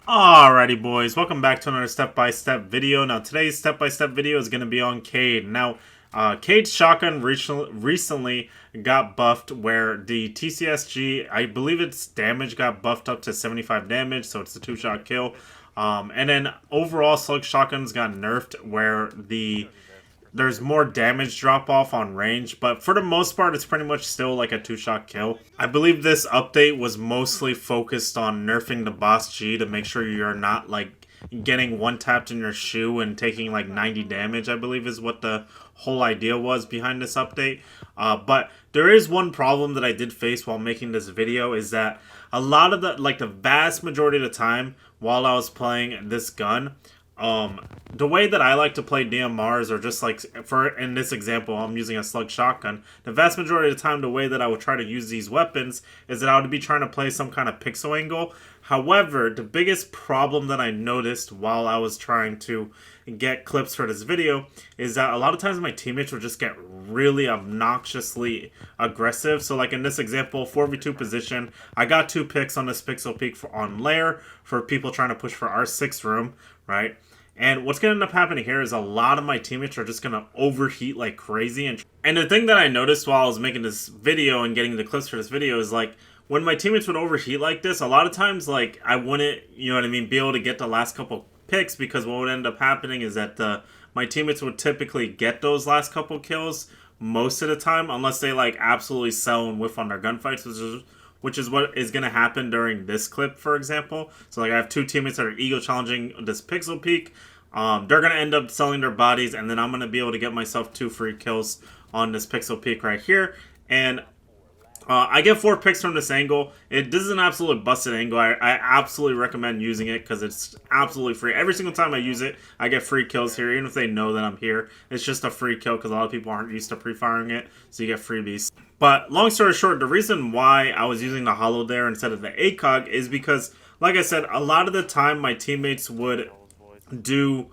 Alrighty boys, welcome back to another step-by-step video. Now today's step-by-step video is going to be on Cade. Now, Cade's shotgun recently got buffed where the TCSG, I believe its damage got buffed up to 75 damage, so it's a 2-shot kill. And then overall slug shotguns got nerfed where there's more damage drop off on range, but for the most part it's pretty much still like a 2-shot kill. I believe this update was mostly focused on nerfing the boss G to make sure you're not like getting one tapped in your shoe and taking like 90 damage, I believe is what the whole idea was behind this update. But there is one problem that I did face while making this video, is that a lot of the vast majority of the time while I was playing this gun, the way that I like to play DMRs, or just like in this example, I'm using a slug shotgun. The vast majority of the time, the way that I would try to use these weapons is that I would be trying to play some kind of pixel angle. However, the biggest problem that I noticed while I was trying to get clips for this video is that a lot of times my teammates would just get really obnoxiously aggressive. So like in this example, 4v2 position, I got 2 picks on this pixel peak on lair for people trying to push for our 6th room, right? And what's going to end up happening here is a lot of my teammates are just going to overheat like crazy. And the thing that I noticed while I was making this video and getting the clips for this video is like, when my teammates would overheat like this, a lot of times like I wouldn't, you know what I mean, be able to get the last couple picks, because what would end up happening is that my teammates would typically get those last couple kills most of the time, unless they like absolutely sell and whiff on their gunfights, which is what is going to happen during this clip, for example. So like I have 2 teammates that are ego challenging this pixel peak. They're going to end up selling their bodies, and then I'm going to be able to get myself 2 free kills on this pixel peak right here. And I get 4 picks from this angle. This is an absolute busted angle. I absolutely recommend using it because it's absolutely free. Every single time I use it, I get free kills here, even if they know that I'm here. It's just a free kill because a lot of people aren't used to pre-firing it, so you get freebies. But long story short, the reason why I was using the holo there instead of the ACOG is because, like I said, a lot of the time my teammates would do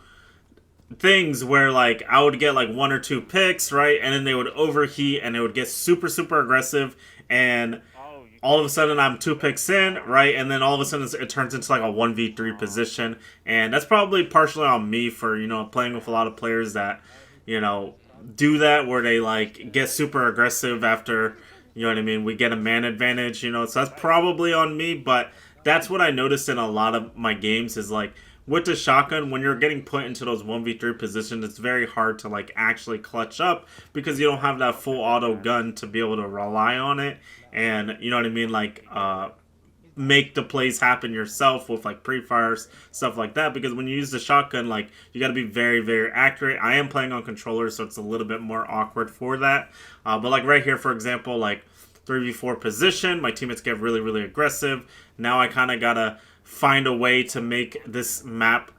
things where like I would get like 1 or 2 picks, right? And then they would overheat and they would get super aggressive, and all of a sudden I'm 2 picks in, right? And then all of a sudden it turns into like a 1v3 position. And that's probably partially on me for, you know, playing with a lot of players that, you know, do that, where they like get super aggressive after, you know what I mean, we get a man advantage, you know. So that's probably on me, but that's what I noticed in a lot of my games is like, with the shotgun, when you're getting put into those 1v3 positions, it's very hard to like actually clutch up because you don't have that full auto gun to be able to rely on it, and you know what I mean, like make the plays happen yourself with like pre-fires, stuff like that. Because when you use the shotgun, like you got to be very accurate. I am playing on controller, so it's a little bit more awkward for that. But like right here, for example, like 3v4 position, my teammates get really aggressive. Now I kind of gotta find a way to make this map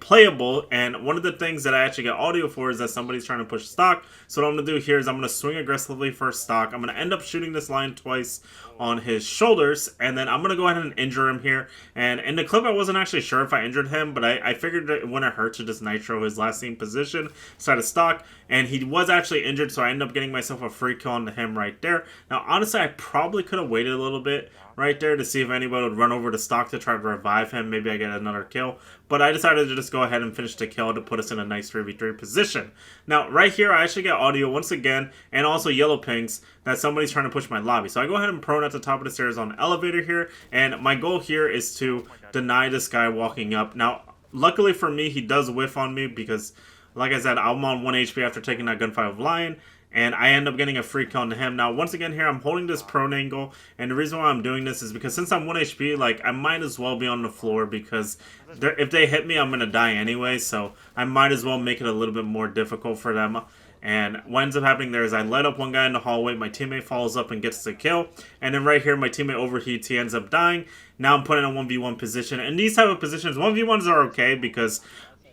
playable, and one of the things that I actually get audio for is that somebody's trying to push stock. So what I'm going to do here is I'm going to swing aggressively for stock. I'm going to end up shooting this line twice on his shoulders, and then I'm going to go ahead and injure him here. And in the clip I wasn't actually sure if I injured him, but I figured it wouldn't hurt to just nitro his last seen position side of stock, and he was actually injured, so I ended up getting myself a free kill onto him right there. Now honestly, I probably could have waited a little bit right there to see if anybody would run over to stock to try to revive him. Maybe I get another kill, but I decided to just go ahead and finish the kill to put us in a nice 3v3 position. Now right here I actually get audio once again, and also yellow pings that somebody's trying to push my lobby. So I go ahead and prone at the top of the stairs on the elevator here, and my goal here is to deny this guy walking up. Now luckily for me, he does whiff on me because, like I said, I'm on 1 HP after taking that gunfight with Lion, and I end up getting a free kill onto him. Now, once again here, I'm holding this prone angle, and the reason why I'm doing this is because since I'm 1 HP, like, I might as well be on the floor, because if they hit me, I'm going to die anyway, so I might as well make it a little bit more difficult for them. And what ends up happening there is I light up one guy in the hallway, my teammate follows up and gets the kill, and then right here, my teammate overheats, he ends up dying. Now I'm put in a 1v1 position, and these type of positions, 1v1s are okay because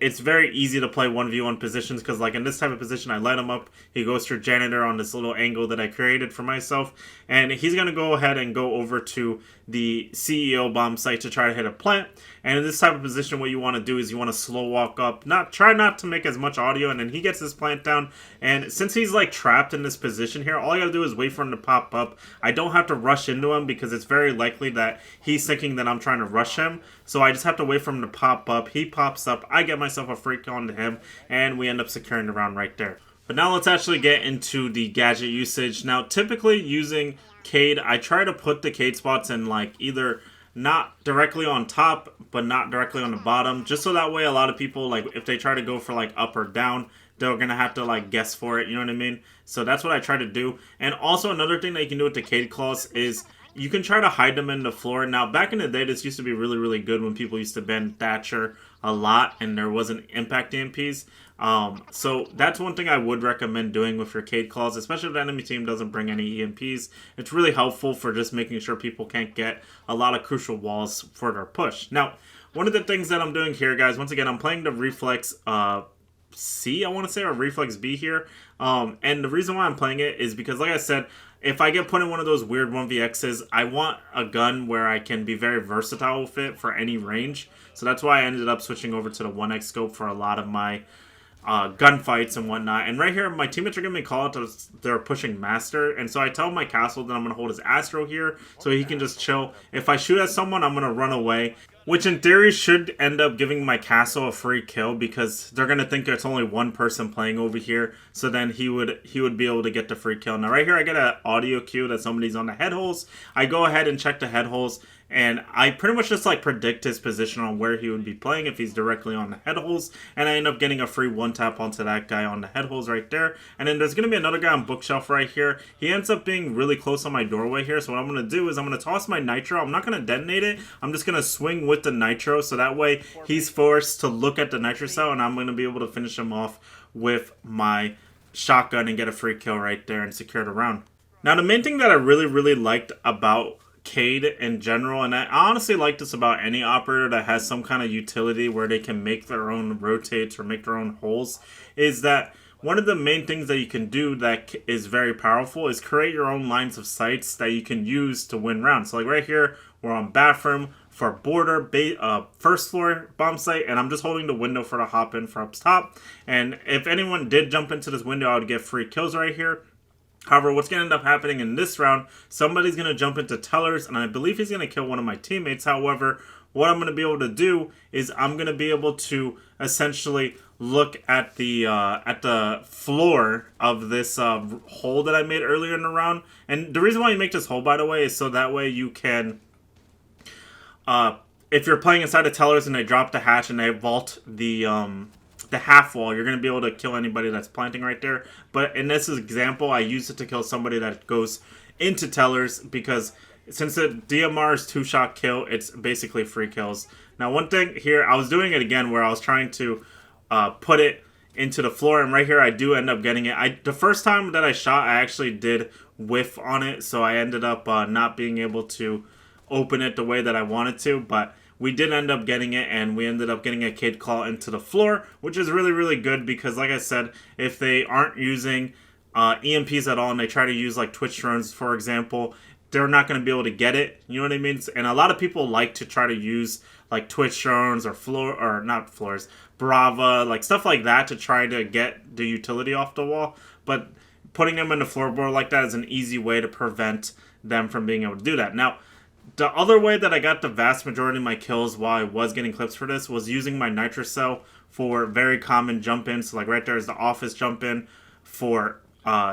it's very easy to play 1v1 positions, because like in this type of position, I light him up, he goes through janitor on this little angle that I created for myself, and he's going to go ahead and go over to the CEO bomb site to try to hit a plant. And in this type of position, what you want to do is you want to slow walk up, try not to make as much audio, and then he gets this plant down. And since he's like trapped in this position here, all I gotta do is wait for him to pop up. I don't have to rush into him because it's very likely that he's thinking that I'm trying to rush him. So I just have to wait for him to pop up. He pops up, I get myself a free kill onto him, and we end up securing the round right there. But now let's actually get into the gadget usage. Now, typically using Cade, I try to put the Cade spots in like either not directly on top, but not directly on the bottom, just so that way a lot of people, like if they try to go for like up or down, they're gonna have to like guess for it, you know what I mean? So that's what I try to do. And also another thing that you can do with the Cade claws is you can try to hide them in the floor. Now, back in the day, this used to be really, really good when people used to ban Thatcher a lot and there wasn't impact EMPs. So that's one thing I would recommend doing with your Cade claws, especially if the enemy team doesn't bring any EMPs. It's really helpful for just making sure people can't get a lot of crucial walls for their push. Now, one of the things that I'm doing here, guys, once again, I'm playing the Reflex C, I want to say, or Reflex B here. And the reason why I'm playing it is because, like I said, if I get put in one of those weird 1vx's, I want a gun where I can be very versatile with it for any range. So that's why I ended up switching over to the 1x scope for a lot of my gunfights and whatnot. And right here, my teammates are giving me a call out to they're pushing Master. And so I tell my Castle that I'm going to hold his Astro here so he can just chill. If I shoot at someone, I'm going to run away. Which in theory should end up giving my Castle a free kill because they're going to think it's only one person playing over here. So then he would be able to get the free kill. Now right here I get an audio cue that somebody's on the head holes. I go ahead and check the head holes. And I pretty much just like predict his position on where he would be playing if he's directly on the head holes. And I end up getting a free one tap onto that guy on the head holes right there. And then there's going to be another guy on bookshelf right here. He ends up being really close on my doorway here. So what I'm going to do is I'm going to toss my nitro. I'm not going to detonate it. I'm just going to swing with the nitro. So that way he's forced to look at the nitro cell. And I'm going to be able to finish him off with my shotgun and get a free kill right there and secure the round. Now the main thing that I really liked about Cade in general, and I honestly like this about any operator that has some kind of utility where they can make their own rotates or make their own holes, is that one of the main things that you can do that is very powerful is create your own lines of sights that you can use to win rounds. So like right here, we're on bathroom for border, first floor bomb site, and I'm just holding the window for the hop in for up top. And if anyone did jump into this window, I would get free kills right here. However, what's going to end up happening in this round, somebody's going to jump into tellers, and I believe he's going to kill one of my teammates. However, what I'm going to be able to do is I'm going to be able to essentially look at the floor of this hole that I made earlier in the round. And the reason why you make this hole, by the way, is so that way you can, if you're playing inside the tellers and they drop the hatch and they vault the half wall, you're going to be able to kill anybody that's planting right there. But in this example, I used it to kill somebody that goes into tellers because since the DMR is 2-shot kill, it's basically free kills. Now, one thing here, I was doing it again where I was trying to put it into the floor, and right here I do end up getting it. The first time that I shot, I actually did whiff on it, so I ended up not being able to open it the way that I wanted to, but we did end up getting it, and we ended up getting a Cade claw into the floor, which is really good because, like I said, if they aren't using EMPs at all and they try to use like Twitch drones, for example, they're not going to be able to get it. You know what I mean? And a lot of people like to try to use like Twitch drones or not floors, Brava, like stuff like that to try to get the utility off the wall. But putting them in the floorboard like that is an easy way to prevent them from being able to do that. Now, the other way that I got the vast majority of my kills while I was getting clips for this was using my nitro cell for very common jump-ins. So like right there is the office jump-in for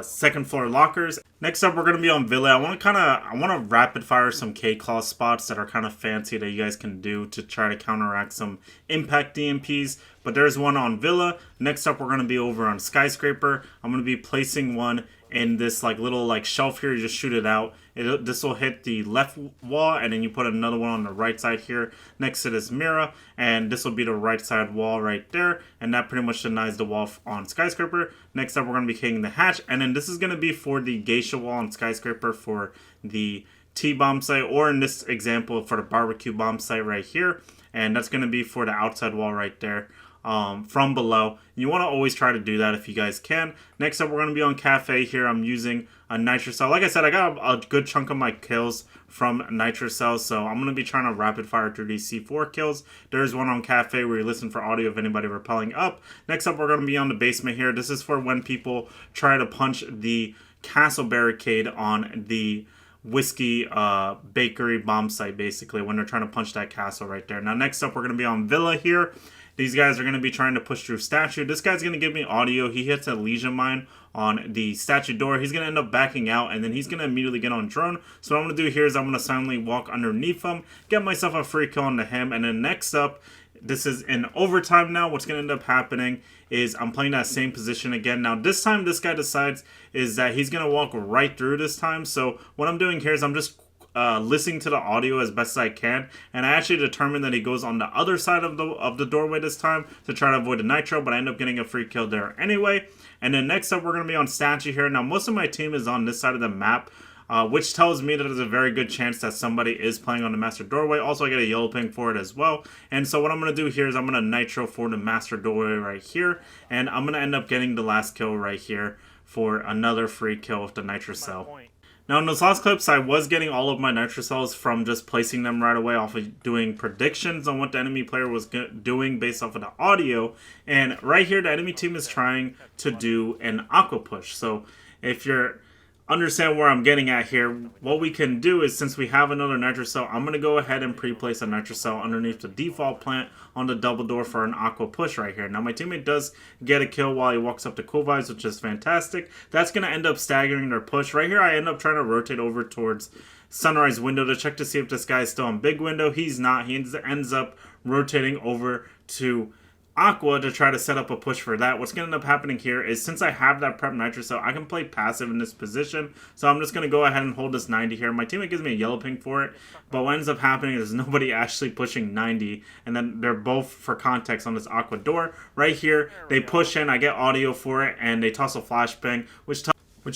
second floor lockers. Next up, we're going to be on Villa. I want to rapid fire some K-Claw spots that are kind of fancy that you guys can do to try to counteract some impact DMPs. But there's one on Villa. Next up, we're going to be over on Skyscraper. I'm going to be placing one in this like little like shelf here. You just shoot it out. This will hit the left wall, and then you put another one on the right side here next to this mirror, and this will be the right side wall right there, and that pretty much denies the wall on Skyscraper. Next up, we're going to be hitting the hatch, and then this is going to be for the Geisha wall on Skyscraper for the T-bomb site, or in this example for the barbecue bomb site right here, and that's going to be for the outside wall right there. From below. You want to always try to do that if you guys can. Next up, we're going to be on Cafe here. I'm using a Nitro Cell. Like I said, I got a good chunk of my kills from Nitro Cell, so I'm going to be trying to rapid fire through these C4 kills. There's one on Cafe where you listen for audio of anybody rappelling up. Next up, we're going to be on the basement here. This is for when people try to punch the castle barricade on the whiskey bakery bomb site, basically, when they're trying to punch that castle right there. Now, next up, we're going to be on Villa here. These guys are going to be trying to push through statue. This guy's going to give me audio. He hits a Legion Mine on the statue door. He's going to end up backing out, and then he's going to immediately get on drone. So what I'm going to do here is I'm going to silently walk underneath him, get myself a free kill onto him, and then next up, this is in overtime now. What's going to end up happening is I'm playing that same position again. Now, this time, this guy decides is that he's going to walk right through this time. So what I'm doing here is I'm just listening to the audio as best as I can, and I actually determined that he goes on the other side of the doorway this time to try to avoid the nitro, but I end up getting a free kill there anyway. And then next up, we're going to be on statue here. Now, most of my team is on this side of the map, which tells me that there's a very good chance that somebody is playing on the master doorway. Also, I get a yellow ping for it as well. And so what I'm going to do here is I'm going to nitro for the master doorway right here, and I'm going to end up getting the last kill right here for another free kill with the nitro cell. Now, in those last clips, I was getting all of my nitro cells from just placing them right away off of doing predictions on what the enemy player was doing based off of the audio. And right here, the enemy team is trying to do an aqua push. So if you're understand where I'm getting at here, what we can do is, since we have another nitro cell, I'm going to go ahead and pre-place a nitro cell underneath the default plant on the double door for an aqua push right here. Now, my teammate does get a kill while he walks up to Cool Vibes, which is fantastic. That's going to end up staggering their push. Right here, I end up trying to rotate over towards Sunrise window to check to see if this guy is still on big window. He's not. He ends up rotating over to Aqua to try to set up a push for that. What's going to end up happening here is, since I have that prep nitro cell, I can play passive in this position. So I'm just going to go ahead and hold this 90 here. My teammate gives me a yellow ping for it, but what ends up happening is nobody actually pushing 90, and then they're both, for context, on this Aqua door. Right here, they push in, I get audio for it, and they toss a flash ping, which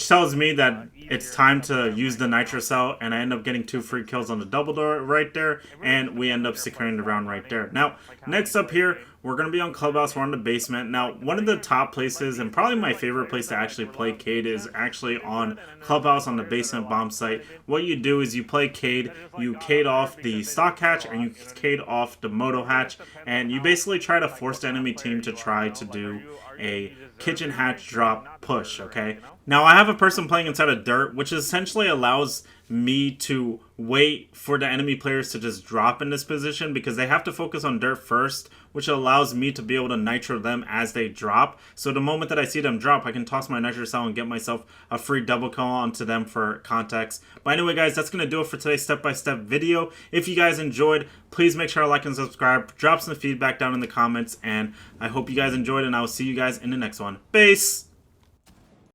tells me that it's time to use the nitro cell, and I end up getting 2 free kills on the double door right there, and we end up securing the round right there. Now, next up here, we're going to be on Clubhouse. We're on the basement. Now, one of the top places, and probably my favorite place to actually play Cade, is actually on Clubhouse on the basement bomb site. What you do is you play Cade, you Cade off the stock hatch, and you Cade off the moto hatch, and you basically try to force the enemy team to try to do a kitchen hatch drop push, okay? Now, I have a person playing inside of dirt, which essentially allows me to wait for the enemy players to just drop in this position, because they have to focus on dirt first, which allows me to be able to nitro them as they drop. So the moment that I see them drop, I can toss my nitro cell and get myself a free double kill onto them for context. But anyway, guys, that's going to do it for today's step-by-step video. If you guys enjoyed, please make sure to like and subscribe. Drop some feedback down in the comments, and I hope you guys enjoyed, and I will see you guys in the next one. Peace!